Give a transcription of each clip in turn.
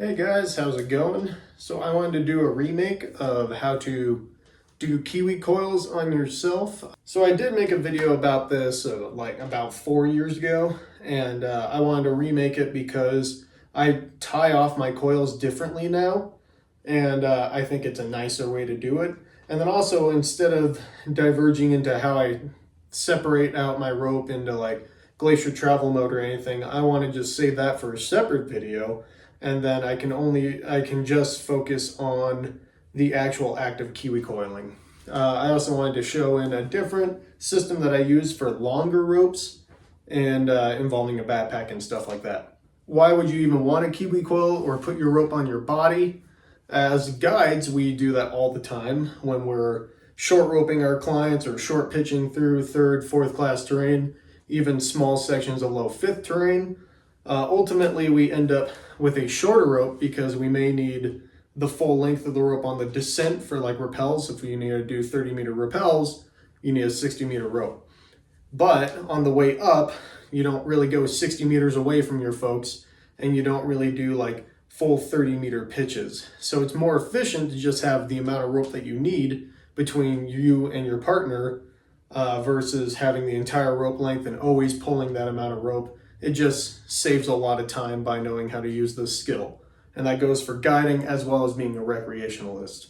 Hey guys, how's it going? So I wanted to do a remake of how to do Kiwi coils on yourself. So I did make a video about this like about 4 years ago, and I wanted to remake it because I tie off my coils differently now, and I think it's a nicer way to do it. And then also, instead of diverging into how I separate out my rope into like glacier travel mode or anything, I want to just save that for a separate video, and then I can just focus on the actual act of Kiwi coiling. I also wanted to show in a different system that I use for longer ropes and involving a backpack and stuff like that. Why would you even want a Kiwi coil or put your rope on your body? As guides, we do that all the time when we're short roping our clients or short pitching through third, fourth class terrain, even small sections of low fifth terrain. Ultimately, we end up with a shorter rope because we may need the full length of the rope on the descent for like rappels. If you need to do 30-meter rappels, you need a 60-meter rope. But on the way up, you don't really go 60 meters away from your folks, and you don't really do like full 30-meter pitches. So it's more efficient to just have the amount of rope that you need between you and your partner versus having the entire rope length and always pulling that amount of rope. It just saves a lot of time by knowing how to use this skill. And that goes for guiding as well as being a recreationalist.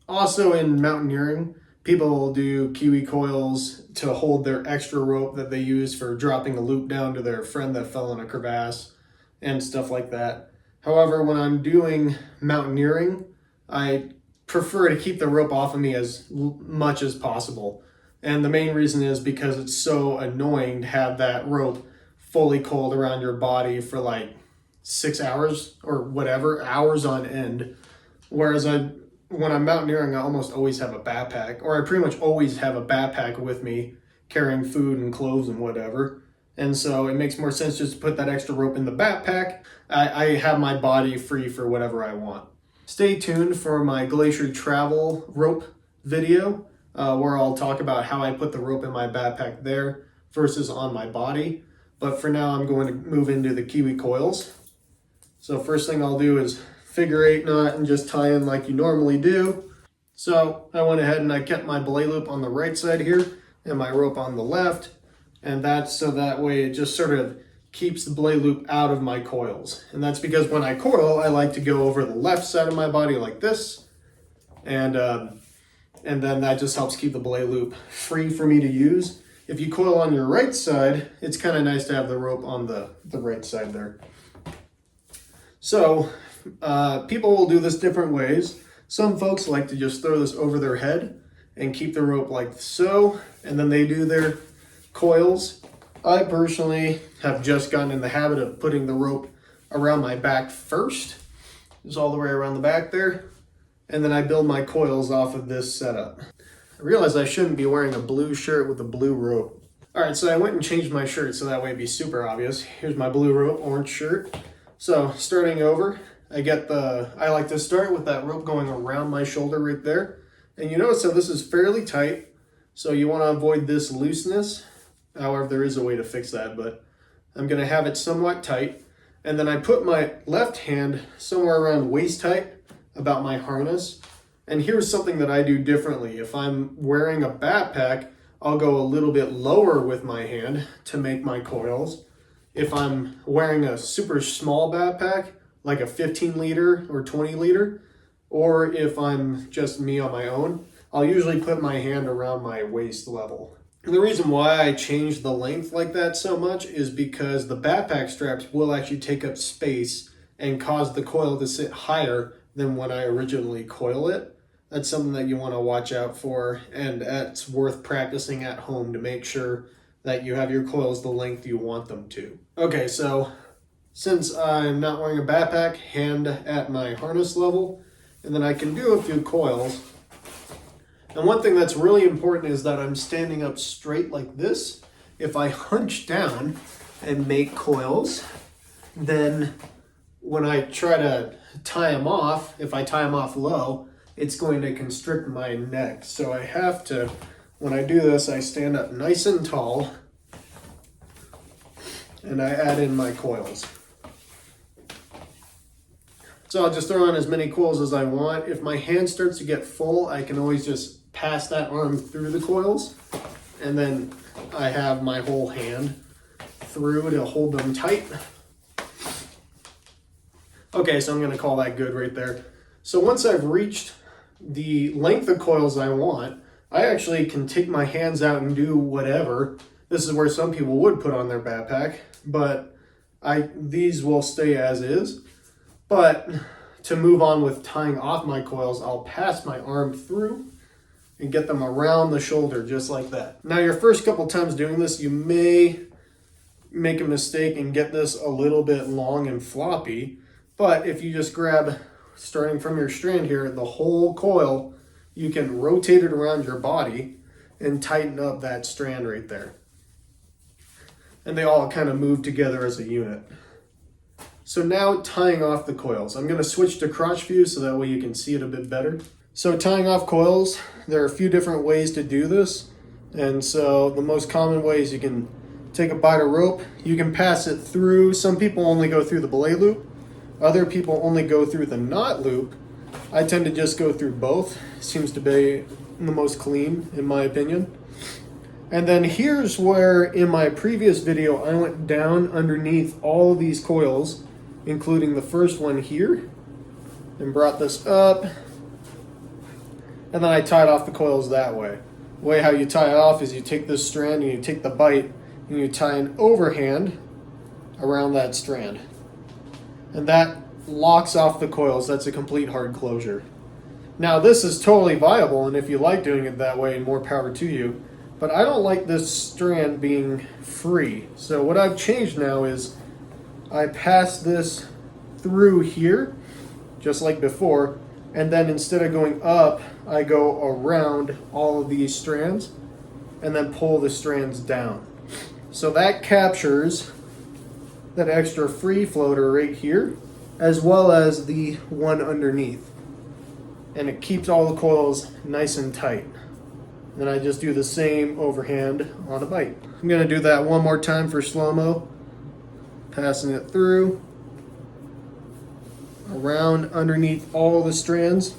Also in mountaineering, people will do Kiwi coils to hold their extra rope that they use for dropping a loop down to their friend that fell in a crevasse and stuff like that. However, when I'm doing mountaineering, I prefer to keep the rope off of me as much as possible. And the main reason is because it's so annoying to have that rope fully coiled around your body for like 6 hours or whatever, hours on end. Whereas when I'm mountaineering, I almost always have a backpack, or I pretty much always have a backpack with me carrying food and clothes and whatever. And so it makes more sense just to put that extra rope in the backpack. I have my body free for whatever I want. Stay tuned for my glacier travel rope video where I'll talk about how I put the rope in my backpack there versus on my body. But for now, I'm going to move into the Kiwi coils. So first thing I'll do is figure 8 knot and just tie in like you normally do. So I went ahead and I kept my belay loop on the right side here and my rope on the left. And that's so that way it just sort of keeps the belay loop out of my coils. And that's because when I coil, I like to go over the left side of my body like this. And then that just helps keep the belay loop free for me to use. If you coil on your right side, it's kind of nice to have the rope on the right side there. So people will do this different ways. Some folks like to just throw this over their head and keep the rope like so, and then they do their coils. I personally have just gotten in the habit of putting the rope around my back first, just all the way around the back there, and then I build my coils off of this setup. I realized I shouldn't be wearing a blue shirt with a blue rope. All right, so I went and changed my shirt so that way it'd be super obvious. Here's my blue rope, orange shirt. So starting over, I like to start with that rope going around my shoulder right there. And you notice how this is fairly tight, so you want to avoid this looseness. However, there is a way to fix that, but I'm going to have it somewhat tight. And then I put my left hand somewhere around waist height about my harness. And here's something that I do differently. If I'm wearing a backpack, I'll go a little bit lower with my hand to make my coils. If I'm wearing a super small backpack, like a 15 liter or 20 liter, or if I'm just me on my own, I'll usually put my hand around my waist level. And the reason why I changed the length like that so much is because the backpack straps will actually take up space and cause the coil to sit higher than when I originally coil it. That's something that you want to watch out for, and it's worth practicing at home to make sure that you have your coils the length you want them to. Okay, so since I'm not wearing a backpack, hand at my harness level, and then I can do a few coils. And one thing that's really important is that I'm standing up straight like this. If I hunch down and make coils, then when I try to tie them off, if I tie them off low, it's going to constrict my neck. So I have to, when I do this, I stand up nice and tall and I add in my coils. So I'll just throw on as many coils as I want. If my hand starts to get full, I can always just pass that arm through the coils, and then I have my whole hand through to hold them tight. Okay, so I'm gonna call that good right there. So once I've reached the length of coils I want, I actually can take my hands out and do whatever. This is where some people would put on their backpack, but these will stay as is. But to move on with tying off my coils, I'll pass my arm through and get them around the shoulder just like that. Now your first couple times doing this, you may make a mistake and get this a little bit long and floppy, but if you just grab, starting from your strand here, the whole coil, you can rotate it around your body and tighten up that strand right there. And they all kind of move together as a unit. So now tying off the coils. I'm gonna switch to crotch view so that way you can see it a bit better. So tying off coils, there are a few different ways to do this. And so the most common way is you can take a bite of rope, you can pass it through. Some people only go through the belay loop. Other people only go through the knot loop. I tend to just go through both. Seems to be the most clean in my opinion. And then here's where in my previous video, I went down underneath all of these coils, including the first one here, and brought this up. And then I tied off the coils that way. The way how you tie it off is you take this strand and you take the bite and you tie an overhand around that strand. And that locks off the coils. That's a complete hard closure. Now this is totally viable, and if you like doing it that way, more power to you. But I don't like this strand being free. So what I've changed now is I pass this through here, just like before, and then instead of going up, I go around all of these strands and then pull the strands down. So that captures that extra free floater right here, as well as the one underneath. And it keeps all the coils nice and tight. Then I just do the same overhand on a bite. I'm gonna do that one more time for slow-mo. Passing it through, around underneath all the strands.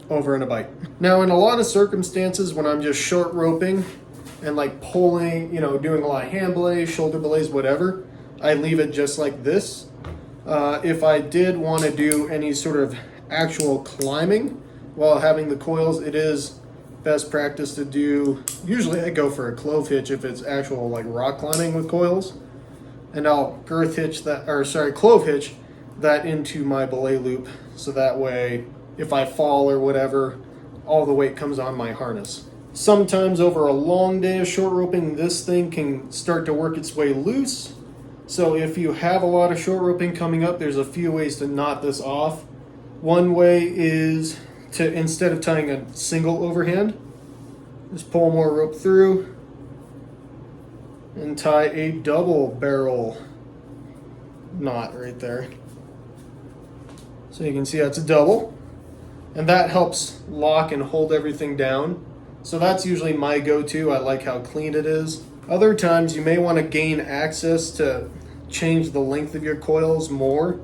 Over and a bite. Now in a lot of circumstances when I'm just short roping and like pulling, doing a lot of hand belays, shoulder belays, whatever, I leave it just like this. If I did want to do any sort of actual climbing while having the coils, it is best practice to do, usually I go for a clove hitch if it's actual like rock climbing with coils, and I'll clove hitch that into my belay loop, so that way if I fall or whatever, all the weight comes on my harness. Sometimes over a long day of short roping, this thing can start to work its way loose. So if you have a lot of short roping coming up, there's a few ways to knot this off. One way is to, instead of tying a single overhand, just pull more rope through and tie a double barrel knot right there. So you can see that's a double, and that helps lock and hold everything down. So that's usually my go-to. I like how clean it is. Other times you may want to gain access to change the length of your coils more.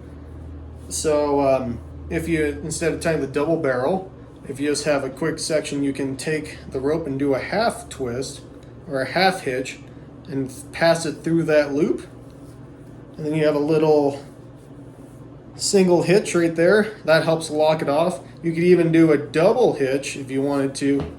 So if you, instead of tying the double barrel, if you just have a quick section, you can take the rope and do a half twist or a half hitch and pass it through that loop. And then you have a little single hitch right there. That helps lock it off. You could even do a double hitch if you wanted to,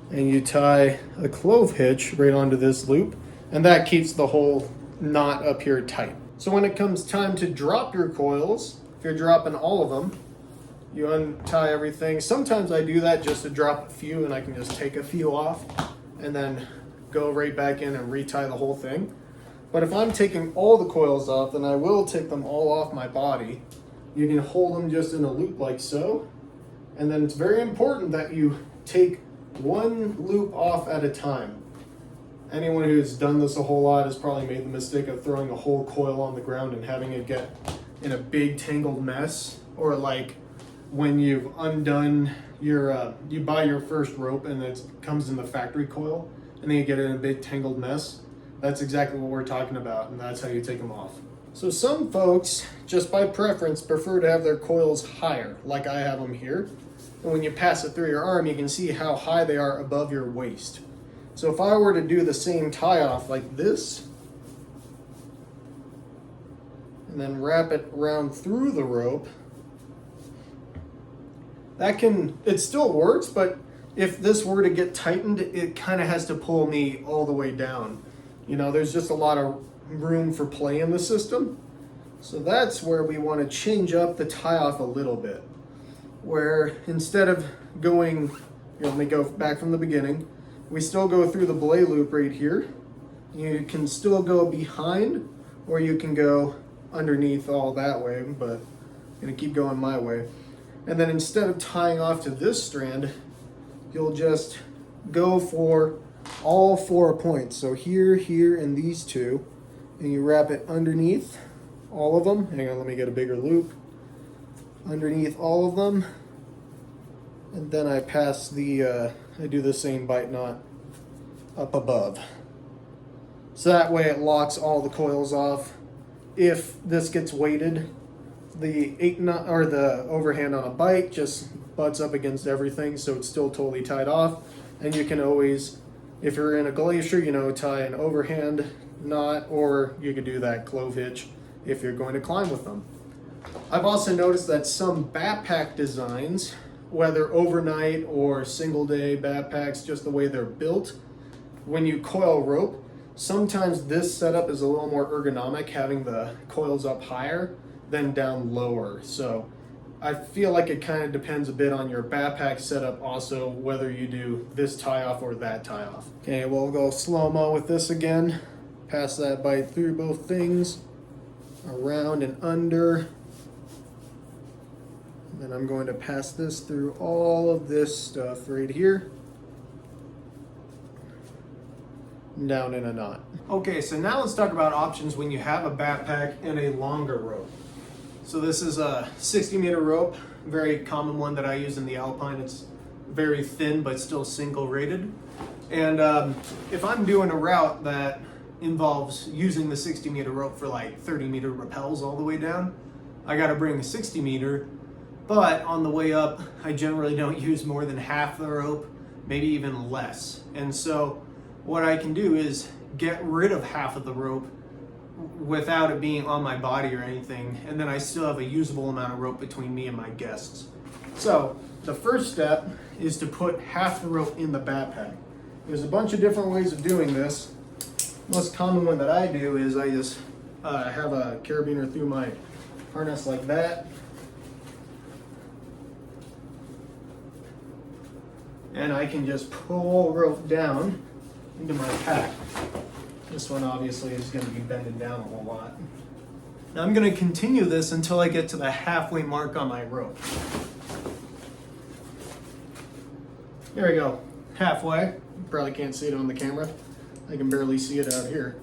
and you tie a clove hitch right onto this loop, and that keeps the whole knot up here tight. So when it comes time to drop your coils, if you're dropping all of them, you untie everything. Sometimes I do that just to drop a few, and I can just take a few off and then go right back in and retie the whole thing. But if I'm taking all the coils off, then I will take them all off my body. You can hold them just in a loop like so. And then it's very important that you take one loop off at a time. Anyone who's done this a whole lot has probably made the mistake of throwing a whole coil on the ground and having it get in a big tangled mess. Or like when you've undone your, you buy your first rope and it comes in the factory coil and then you get it in a big tangled mess. that's exactly what we're talking about, and that's how you take them off. So some folks, just by preference, prefer to have their coils higher, like I have them here. And when you pass it through your arm, you can see how high they are above your waist. So if I were to do the same tie off like this, and then wrap it around through the rope, it still works, but if this were to get tightened, it kind of has to pull me all the way down. You know, there's just a lot of room for play in the system. So that's where we want to change up the tie off a little bit. Where instead of going, let me go back from the beginning, we still go through the belay loop right here. You can still go behind, or you can go underneath all that way, but I'm gonna keep going my way. And then instead of tying off to this strand, you'll just go for all 4 points. So here, here, and these two, and you wrap it underneath all of them. Hang on, let me get a bigger loop. Underneath all of them, and then I pass the, I do the same bite knot up above. So that way it locks all the coils off. If this gets weighted, the 8-knot or the overhand on a bite just butts up against everything, so it's still totally tied off. And you can always, if you're in a glacier, you know, tie an overhand knot, or you could do that clove hitch if you're going to climb with them. I've also noticed that some backpack designs, whether overnight or single day backpacks, just the way they're built, when you coil rope, sometimes this setup is a little more ergonomic, having the coils up higher than down lower. So I feel like it kind of depends a bit on your backpack setup also, whether you do this tie off or that tie off. Okay, we'll go slow-mo with this again. Pass that bite through both things, around and under. Then I'm going to pass this through all of this stuff right here. Down in a knot. Okay, so now let's talk about options when you have a backpack and a longer rope. So this is a 60-meter rope, very common one that I use in the Alpine. It's very thin but still single rated. And if I'm doing a route that involves using the 60-meter rope for like 30-meter rappels all the way down, I gotta bring a 60-meter. But on the way up, I generally don't use more than half the rope, maybe even less. And so what I can do is get rid of half of the rope without it being on my body or anything, and then I still have a usable amount of rope between me and my guests. So the first step is to put half the rope in the backpack. There's a bunch of different ways of doing this. The most common one that I do is I just have a carabiner through my harness like that. And I can just pull rope down into my pack. This one obviously is going to be bending down a whole lot. Now I'm going to continue this until I get to the halfway mark on my rope. There we go, halfway. You probably can't see it on the camera. I can barely see it out here.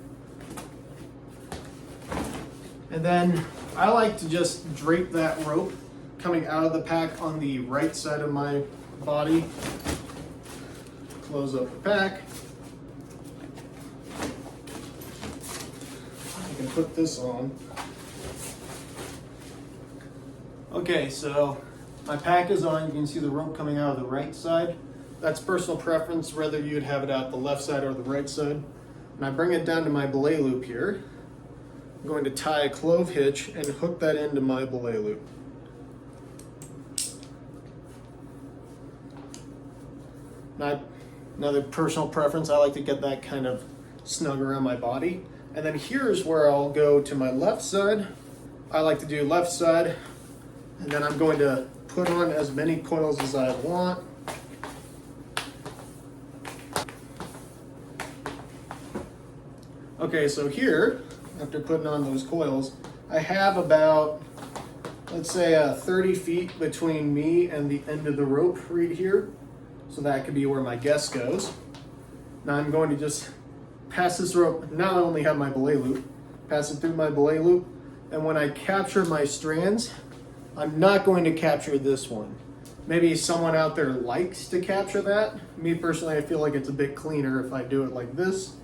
And then I like to just drape that rope coming out of the pack on the right side of my body. Close up the pack. I can put this on. Okay, so my pack is on. You can see the rope coming out of the right side. That's personal preference, whether you'd have it out the left side or the right side. And I bring it down to my belay loop here. I'm going to tie a clove hitch and hook that into my belay loop. Now, another personal preference, I like to get that kind of snug around my body. And then here's where I'll go to my left side. I like to do left side, and then I'm going to put on as many coils as I want. Okay, so here, after putting on those coils, I have about, let's say, 30 feet between me and the end of the rope right here. So that could be where my guest goes. Now I'm going to just pass this rope. Now I only have my belay loop. Pass it through my belay loop. And when I capture my strands, I'm not going to capture this one. Maybe someone out there likes to capture that. Me personally, I feel like it's a bit cleaner if I do it like this.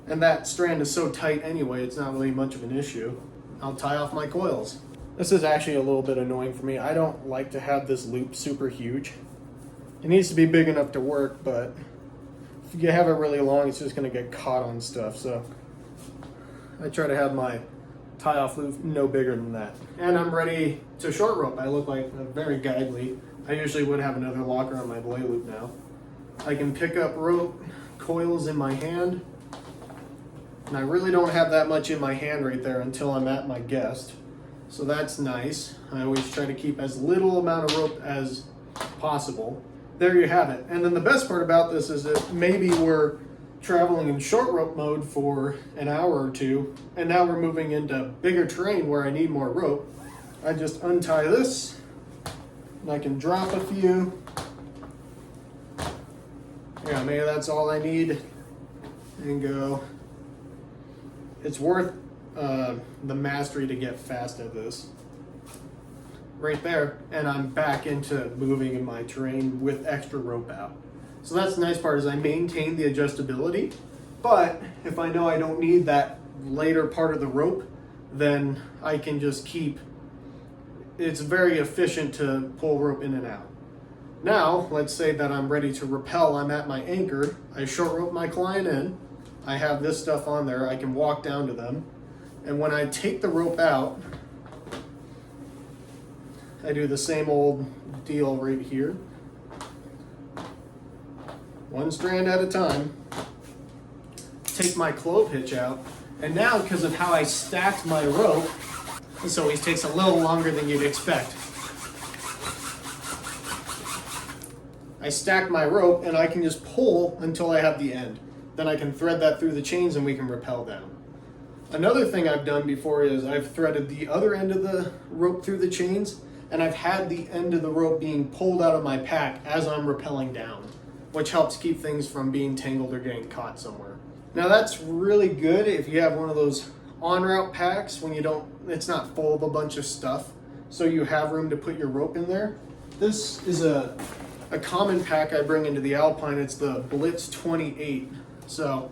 And that strand is so tight anyway, it's not really much of an issue. I'll tie off my coils. This is actually a little bit annoying for me. I don't like to have this loop super huge. It needs to be big enough to work, but if you have it really long, it's just gonna get caught on stuff. So I try to have my tie off loop no bigger than that. And I'm ready to short rope. I look like very guidely. I usually would have another locker on my belay loop now. I can pick up rope, coils in my hand, and I really don't have that much in my hand right there until I'm at my guest. So that's nice. I always try to keep as little amount of rope as possible. There you have it. And then the best part about this is that maybe we're traveling in short rope mode for an hour or two, and now we're moving into bigger terrain where I need more rope. I just untie this, and I can drop a few. Yeah, maybe that's all I need, and go. It's worth the mastery to get fast at this. Right there, and I'm back into moving in my terrain with extra rope out. So that's the nice part, is I maintain the adjustability, but if I know I don't need that later part of the rope, then I can just keep, it's very efficient to pull rope in and out. Now, let's say that I'm ready to rappel, I'm at my anchor, I short rope my client in, I have this stuff on there, I can walk down to them, and when I take the rope out, I do the same old deal right here. One strand at a time. Take my clove hitch out. And now, because of how I stacked my rope, this always takes a little longer than you'd expect. I stack my rope and I can just pull until I have the end. Then I can thread that through the chains and we can rappel down. Another thing I've done before is I've threaded the other end of the rope through the chains, and I've had the end of the rope being pulled out of my pack as I'm rappelling down, which helps keep things from being tangled or getting caught somewhere. Now that's really good if you have one of those on-route packs when it's not full of a bunch of stuff, so you have room to put your rope in there. This is a common pack I bring into the Alpine. It's the Blitz 28. So,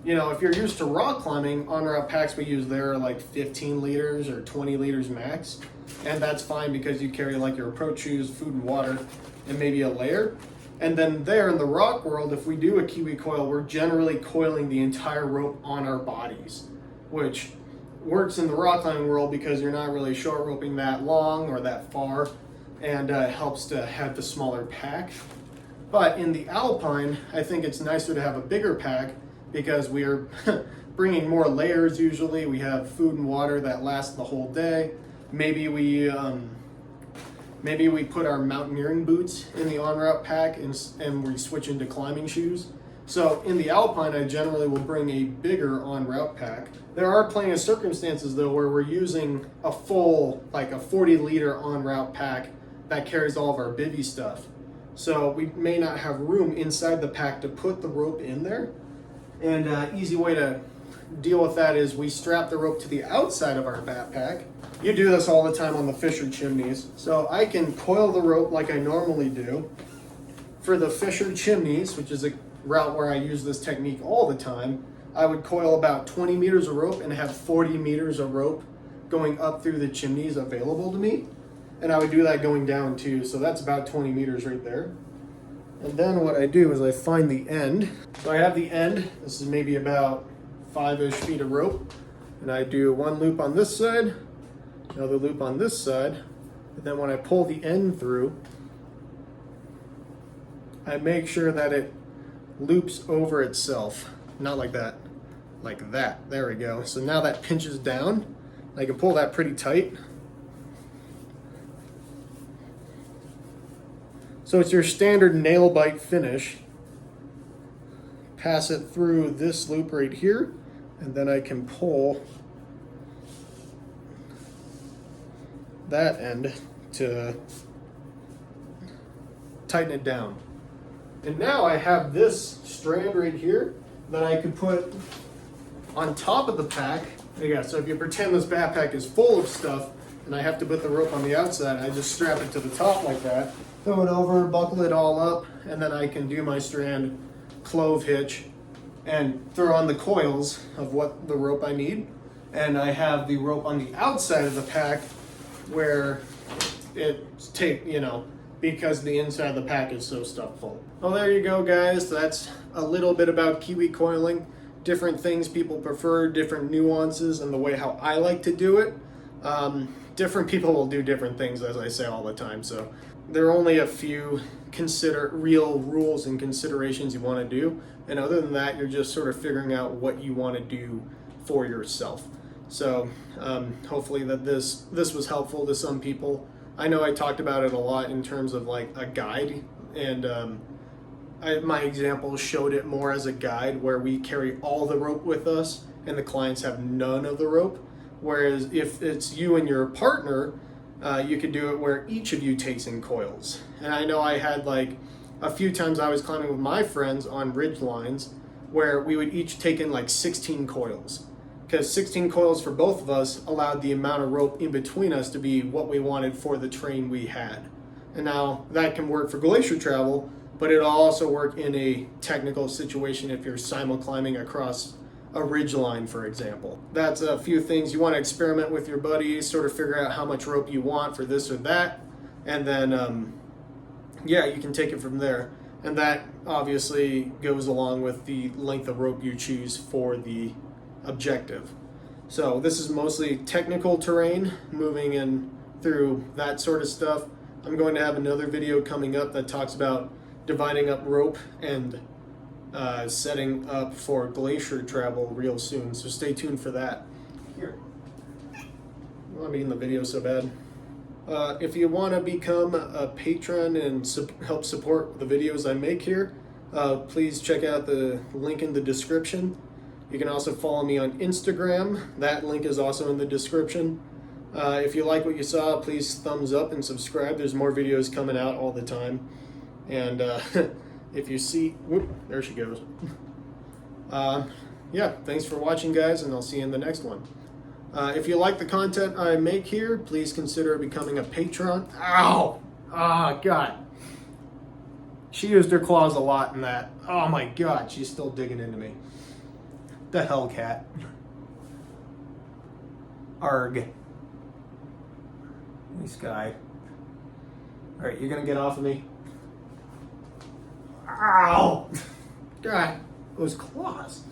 you know, if you're used to rock climbing, on-route packs we use there are like 15 liters or 20 liters max. And that's fine because you carry like your approach shoes, food and water, and maybe a layer. And then there in the rock world, if we do a Kiwi coil, we're generally coiling the entire rope on our bodies, which works in the rock climbing world because you're not really short roping that long or that far, and helps to have the smaller pack. But in the Alpine, I think it's nicer to have a bigger pack because we are bringing more layers usually. We have food and water that lasts the whole day. Maybe we put our mountaineering boots in the on-route pack and we switch into climbing shoes. So in the Alpine, I generally will bring a bigger on-route pack. There are plenty of circumstances though where we're using a full, like a 40-liter on-route pack that carries all of our bivvy stuff. So we may not have room inside the pack to put the rope in there. And an easy way to deal with that is we strap the rope to the outside of our backpack. You do this all the time on the Fisher chimneys. So I can coil the rope like I normally do. For the Fisher chimneys, which is a route where I use this technique all the time, I would coil about 20 meters of rope and have 40 meters of rope going up through the chimneys available to me. And I would do that going down too. So that's about 20 meters right there. And then what I do is I find the end. So I have the end. This is maybe about 5-ish feet of rope. And I do one loop on this side, another loop on this side. And then when I pull the end through, I make sure that it loops over itself. Not like that, like that. There we go. So now that pinches down. I can pull that pretty tight. So it's your standard nail bite finish. Pass it through this loop right here, and then I can pull that end to tighten it down. And now I have this strand right here that I could put on top of the pack. Yeah, so if you pretend this backpack is full of stuff and I have to put the rope on the outside, I just strap it to the top like that, throw it over, buckle it all up, and then I can do my strand clove hitch and throw on the coils of what the rope I need. And I have the rope on the outside of the pack where it's because the inside of the pack is so stuffed full. Well, there you go, guys. That's a little bit about Kiwi coiling. Different things people prefer, different nuances, and the way how I like to do it. Different people will do different things, as I say all the time. So there are only a few real rules and considerations you want to do. And other than that, you're just sort of figuring out what you want to do for yourself. So hopefully that this was helpful to some people. I know I talked about it a lot in terms of like a guide, and my example showed it more as a guide where we carry all the rope with us and the clients have none of the rope. Whereas if it's you and your partner, you could do it where each of you takes in coils. And I know I had like a few times I was climbing with my friends on ridge lines where we would each take in like 16 coils. Because 16 coils for both of us allowed the amount of rope in between us to be what we wanted for the terrain we had. And now that can work for glacier travel, but it'll also work in a technical situation if you're simul-climbing across a ridge line, for example. That's a few things you want to experiment with your buddies, sort of figure out how much rope you want for this or that, and then you can take it from there. And that obviously goes along with the length of rope you choose for the objective. So this is mostly technical terrain, moving in through that sort of stuff. I'm going to have another video coming up that talks about dividing up rope and setting up for glacier travel real soon, so stay tuned for that. Here, I'm eating the video so bad. If you want to become a patron and help support the videos I make here, please check out the link in the description. You can also follow me on Instagram. That link is also in the description. If you like what you saw, please thumbs up and subscribe. There's more videos coming out all the time. And if you see, whoop, there she goes. Thanks for watching, guys, and I'll see you in the next one. If you like the content I make here, please consider becoming a patron. Ow! Oh, God. She used her claws a lot in that. Oh, my God, she's still digging into me. The hell, cat. Arg. This guy. Alright, you're gonna get off of me? Ow! God, those claws.